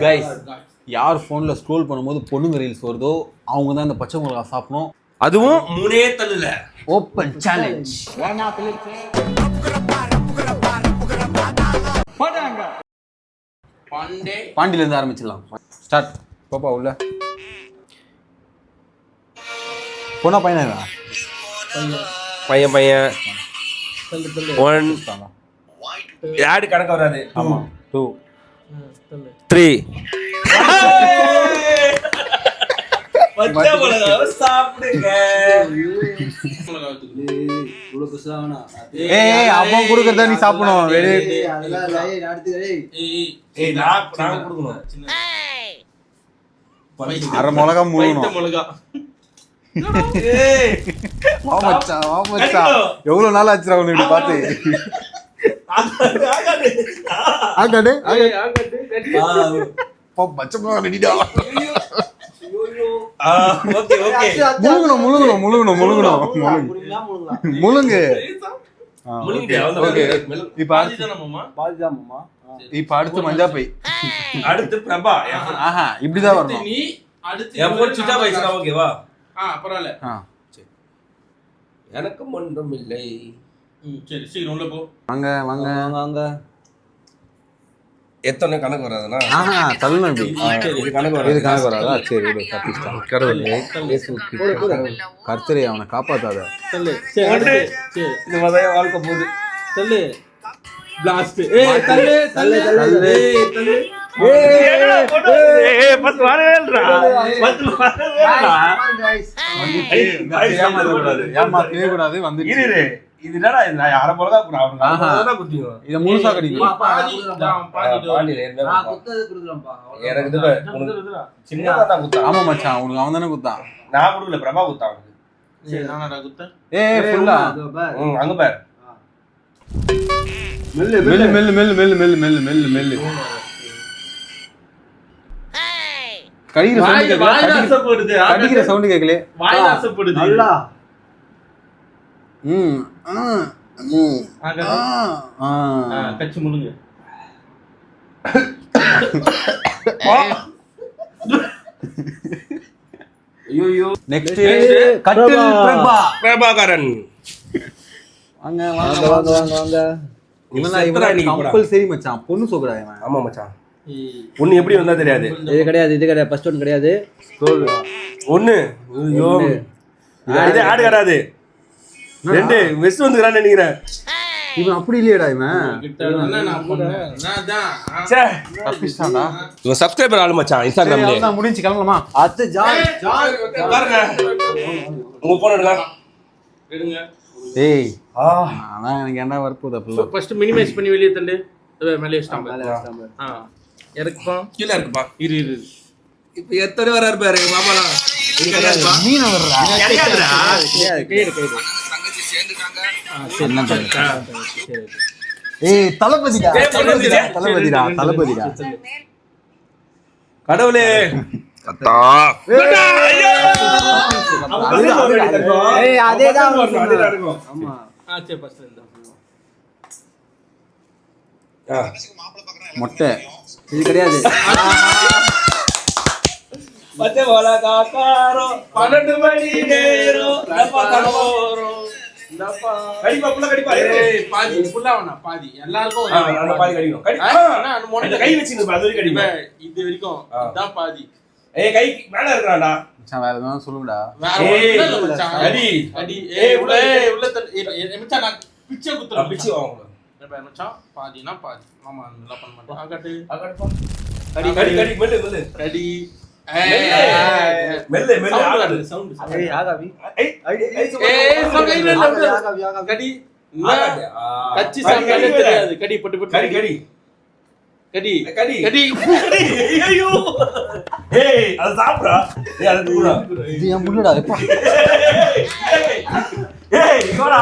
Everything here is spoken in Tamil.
கைஸ் யார் ஃபோனில் ஸ்க்ரோல் பண்ணும்போது பொண்ணுங்க ரீல்ஸ் வருதோ அவங்க தான் இந்த பச்சை மிளகா சாப்பிடணும். அதுவும் 3 தள்ளுல. Open challenge. பாண்டியில இருந்து ஆரம்பிச்சிடலாம். ஸ்டார்ட். பாப்பா உள்ள பொண்ணா பையனா? பையன் 1 யாரு கணக்கு வராது. ஆமா 2 3 பச்சை மிளகா சாப்பிடுங்க. ஏய் அவன் குடுக்கறத நீ சாப்பிடணும். நான் கொடுக்கணும். அரை மிளகா முழுங்கணும். எவ்வளவு நாள் ஆச்சு அவனு இப்படி பார்த்து? பச்சை மிளகா ரெடிடா. முழுங்கு. இப்ப அடுத்து மஞ்சா பை, அடுத்து பிரபா. இப்படிதான் வரணும். எனக்கு ஒன்றும் இல்லை. வாங்க வாங்க வாங்க. எத்தனை கணக்கு வராதுன்னா தள்ளணும். இது கணக்கு வராதா? சரி விடு. கடவுளே கர்த்தரே அவனை காப்பாத்தாத. இந்த மாதிரி வாழ்க்கை போகுது. தள்ளு பிளாஸ்ட். ஏய் தள்ளு தள்ளு தள்ளு. இது என்னடா இது? நான் அரை மிளகா குடுத்தீங்க. இத முழுசா கடிங்க. எனக்கு இது சின்னதா தான் குத்தான். ஆமா மச்சான், உனக்கு அவன் தானே குத்தான். நான் குடுக்கல, பிரபா குத்தான் அவனுக்கு. சரி நானடா குத்தேன். ஏய் ஃபுல்லா அங்க பாரு. மெல்லு மெல்லு மெல்லு மெல்லு மெல்லு மெல்லு மெல்லு மெல்லு மெல்லு. கடிக்கிற சவுண்ட் கேக்கல. கடிக்கிற சவுண்ட் கேக்கல. வாய் நாசப்படுது. நல்லா கச்சி முழுங்க. ஐயோ நெக்ஸ்ட் கட்டில் பிரபாகரன். வாங்க வாங்க வாங்க வாங்க வாங்க. இவன் கம்பல்சரி மச்சான். பொண்ணு சோக்குடா இவன். ஆமா மச்சான். பொண்ணு எப்படி வந்தா தெரியாது. இது கிடையாது, இது கிடையாது. ஃபர்ஸ்ட் ஒன் கிடையாது. ஒண்ணு. ஐயோ இது ஆட் கிடையாது. 2 வெஸ்ட் வந்துறானே நினைக்கிறேன். இவன் அப்படி இல்லையடா இவன். தப்பிச்சான்டா. இவன் சப்ஸ்கிரைபர் ஆளு மச்சான் இன்ஸ்டாகிராம்ல. நான் முடிஞ்சு கிளம்பலாமா? அத்தை ஜாய் பாருங்க. உங்க போன் எடுங்க. ஏய் ஆனா எனக்கு என்ன வரப்போகுது அப்பல. ஃபர்ஸ்ட் மினிமைஸ் பண்ணி வெளிய தள்ளு. மேலே ஸ்டாம்ப். இறக்குப்பா. கீழ இருக்குப்பா. இரு. இப்போ எத்தனை வராரு பாரு மாமாடா. மீன் வரடா. கேடு. ஏய் தலபதிடா. கடவுளே கத்தா. ஏய் அதேதான் இருக்கும். ஆமா. சரி ஃபர்ஸ்ட் இந்த மொட்டை. இது கிடையாது. பச்சை மிளகா காரம் 12 மணி நேரம் டப்பா கலவோரம். டப்பா கடிப்பா புள்ள கடிப்பா. ஏய் பாதி புள்ள அவனா பாதி எல்லாருக்கும் நான் பாதி கடிக்கும். நான் மொட்டை கை வச்சிரு அது வரைக்கும் கடிப்பா. இது வரைக்கும் இதான் பாதி. ஏய் கை மேல இருக்கறான்டா மச்சான். வேற எதுவும் சொல்லுடா. வேற ஒண்ணு மச்சான். அடி ஏய் உள்ள மச்சான் நான் பிச்சை குத்துறேன். பிச்சை வாங்குறேன். நான் மச்சான் பாதினா பாதி. மாமா நல்லா பண்ண மாட்டேன். அகட்டு கடி மெல்ல ரெடி. மெல்ல ஆகாது சவுண்ட். ஏய் ஆகாவி. ஏய் சகையில ஆகாவி கடி. கச்சி சாப்பிடவே தெரியாது. கடி பட்டு கடி. ஐயோ ஏய் அது சாப்பிடா. ஏய் அது குடுடா. இது ஏன் முள்ளடா எப்பா. ஏய் இங்கடா.